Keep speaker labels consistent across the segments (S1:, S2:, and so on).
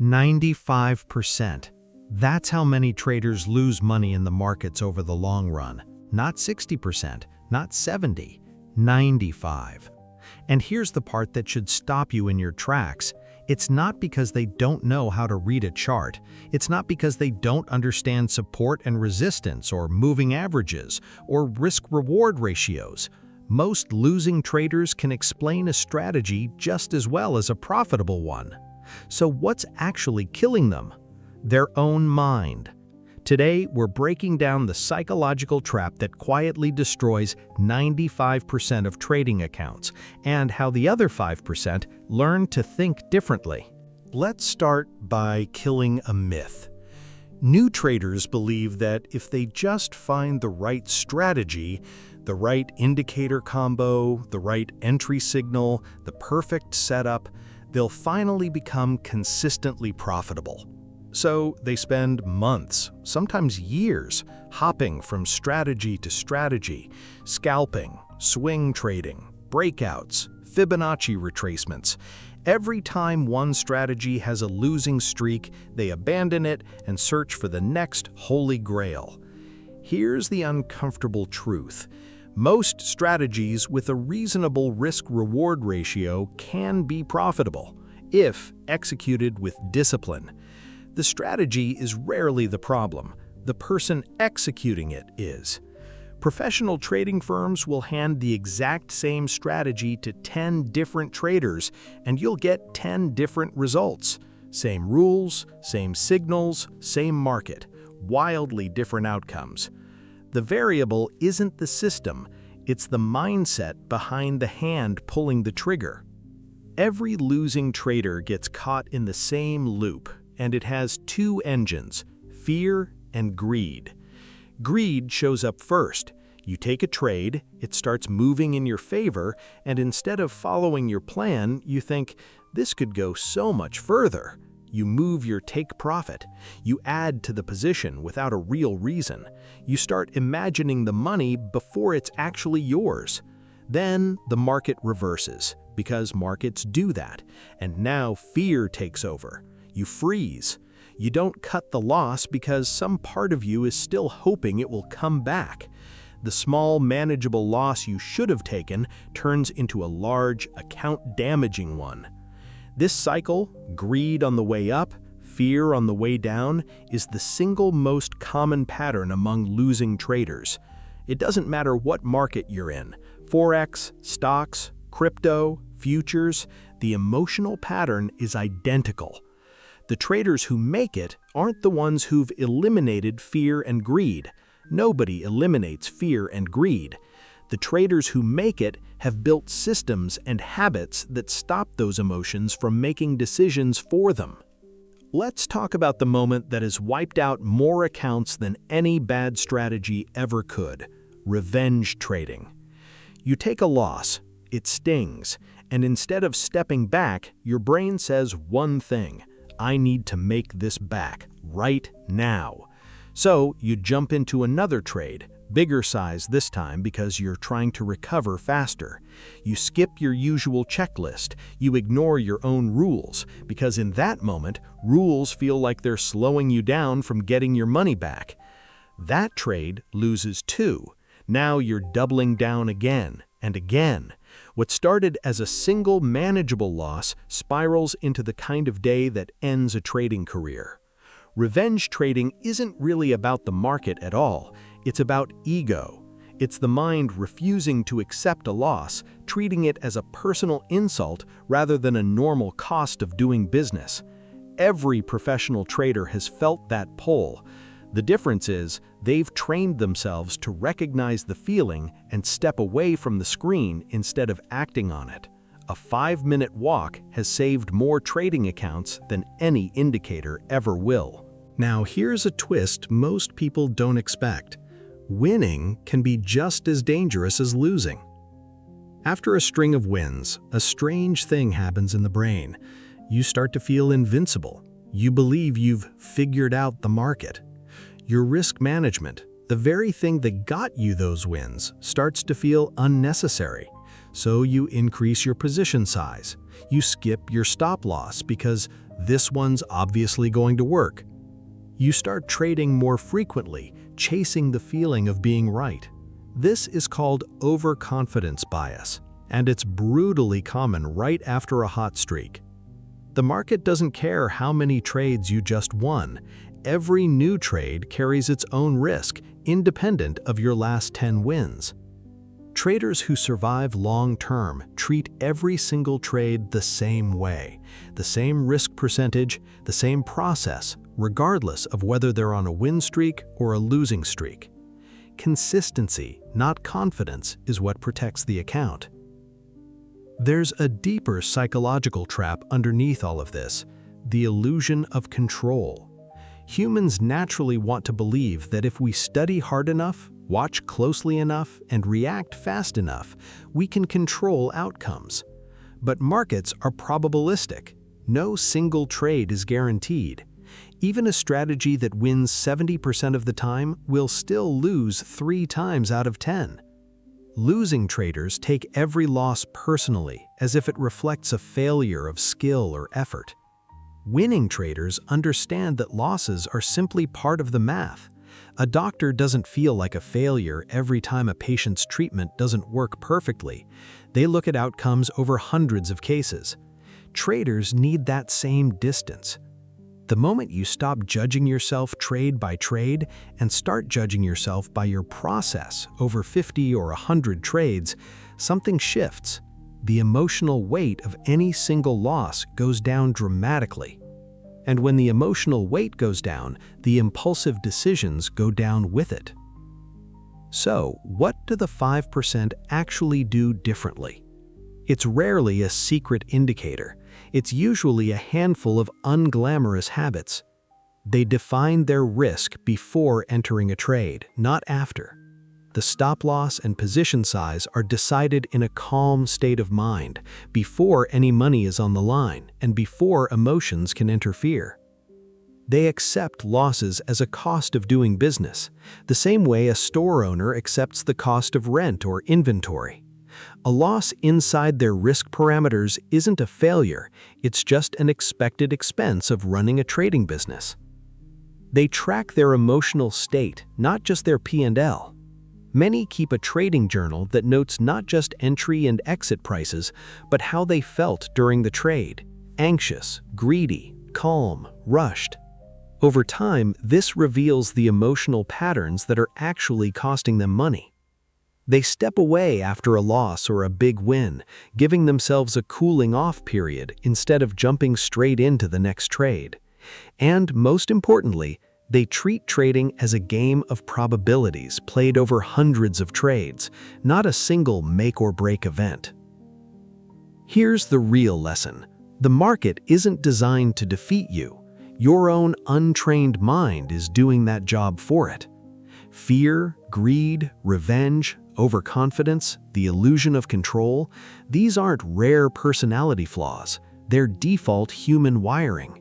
S1: 95%. That's how many traders lose money in the markets over the long run. Not 60%, not 70, 95. And here's the part that should stop you in your tracks. It's not because they don't know how to read a chart. It's not because they don't understand support and resistance or moving averages or risk-reward ratios. Most losing traders can explain a strategy just as well as a profitable one. So what's actually killing them? Their own mind. Today, we're breaking down the psychological trap that quietly destroys 95% of trading accounts and how the other 5% learn to think differently. Let's start by killing a myth. New traders believe that if they just find the right strategy, the right indicator combo, the right entry signal, the perfect setup, they'll finally become consistently profitable. So they spend months, sometimes years, hopping from strategy to strategy, scalping, swing trading, breakouts, Fibonacci retracements. Every time one strategy has a losing streak, they abandon it and search for the next holy grail. Here's the uncomfortable truth. Most strategies with a reasonable risk-reward ratio can be profitable, if executed with discipline. The strategy is rarely the problem. The person executing it is. Professional trading firms will hand the exact same strategy to 10 different traders, and you'll get 10 different results. Same rules, same signals, same market. Wildly different outcomes. The variable isn't the system, it's the mindset behind the hand pulling the trigger. Every losing trader gets caught in the same loop, and it has two engines, fear and greed. Greed shows up first. You take a trade, it starts moving in your favor, and instead of following your plan, you think, this could go so much further. You move your take profit. You add to the position without a real reason. You start imagining the money before it's actually yours. Then the market reverses, because markets do that, and now fear takes over. You freeze. You don't cut the loss because some part of you is still hoping it will come back. The small, manageable loss you should have taken turns into a large, account-damaging one. This cycle, greed on the way up, fear on the way down, is the single most common pattern among losing traders. It doesn't matter what market you're in, Forex, stocks, crypto, futures, the emotional pattern is identical. The traders who make it aren't the ones who've eliminated fear and greed. Nobody eliminates fear and greed. The traders who make it have built systems and habits that stop those emotions from making decisions for them. Let's talk about the moment that has wiped out more accounts than any bad strategy ever could: revenge trading. You take a loss, it stings, and instead of stepping back, your brain says one thing: I need to make this back, right now. So you jump into another trade, bigger size this time because you're trying to recover faster. You skip your usual checklist. You ignore your own rules, because in that moment, rules feel like they're slowing you down from getting your money back. That trade loses too. Now you're doubling down again and again. What started as a single manageable loss spirals into the kind of day that ends a trading career. Revenge trading isn't really about the market at all. It's about ego. It's the mind refusing to accept a loss, treating it as a personal insult rather than a normal cost of doing business. Every professional trader has felt that pull. The difference is, they've trained themselves to recognize the feeling and step away from the screen instead of acting on it. A 5-minute walk has saved more trading accounts than any indicator ever will. Now here's a twist most people don't expect. Winning can be just as dangerous as losing. After a string of wins, a strange thing happens in the brain. You start to feel invincible. You believe you've figured out the market. Your risk management, the very thing that got you those wins, starts to feel unnecessary. so you increase your position size. You skip your stop loss because this one's obviously going to work. You start trading more frequently, chasing the feeling of being right. This is called overconfidence bias, and it's brutally common right after a hot streak. The market doesn't care how many trades you just won. Every new trade carries its own risk, independent of your last 10 wins. Traders who survive long-term treat every single trade the same way, the same risk percentage, the same process, regardless of whether they're on a win streak or a losing streak. Consistency, not confidence, is what protects the account. There's a deeper psychological trap underneath all of this: the illusion of control. Humans naturally want to believe that if we study hard enough, watch closely enough, and react fast enough, we can control outcomes. But markets are probabilistic. No single trade is guaranteed. Even a strategy that wins 70% of the time will still lose 3 times out of 10. Losing traders take every loss personally, as if it reflects a failure of skill or effort. Winning traders understand that losses are simply part of the math. A doctor doesn't feel like a failure every time a patient's treatment doesn't work perfectly. They look at outcomes over hundreds of cases. Traders need that same distance. The moment you stop judging yourself trade by trade and start judging yourself by your process over 50 or 100 trades, something shifts. The emotional weight of any single loss goes down dramatically. And when the emotional weight goes down, the impulsive decisions go down with it. So, what do the 5% actually do differently? It's rarely a secret indicator. It's usually a handful of unglamorous habits. They define their risk before entering a trade, not after. The stop loss and position size are decided in a calm state of mind, before any money is on the line, and before emotions can interfere. They accept losses as a cost of doing business, the same way a store owner accepts the cost of rent or inventory. A loss inside their risk parameters isn't a failure, it's just an expected expense of running a trading business. They track their emotional state, not just their P&L. Many keep a trading journal that notes not just entry and exit prices, but how they felt during the trade: anxious, greedy, calm, rushed. Over time, this reveals the emotional patterns that are actually costing them money. They step away after a loss or a big win, giving themselves a cooling-off period instead of jumping straight into the next trade. And most importantly, they treat trading as a game of probabilities played over hundreds of trades, not a single make-or-break event. Here's the real lesson: the market isn't designed to defeat you. Your own untrained mind is doing that job for it. Fear, greed, revenge, overconfidence, the illusion of control, these aren't rare personality flaws, they're default human wiring.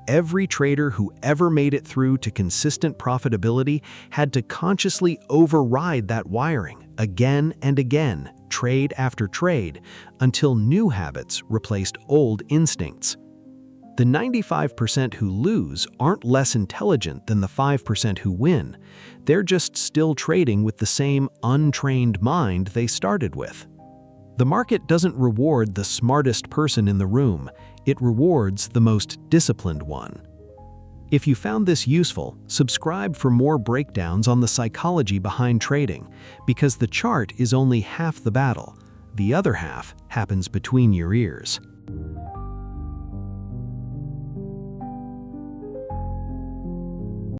S1: Every trader who ever made it through to consistent profitability had to consciously override that wiring again and again, trade after trade, until new habits replaced old instincts. The 95% who lose aren't less intelligent than the 5% who win. They're just still trading with the same untrained mind they started with. The market doesn't reward the smartest person in the room, it rewards the most disciplined one. If you found this useful, subscribe for more breakdowns on the psychology behind trading, because the chart is only half the battle. The other half happens between your ears.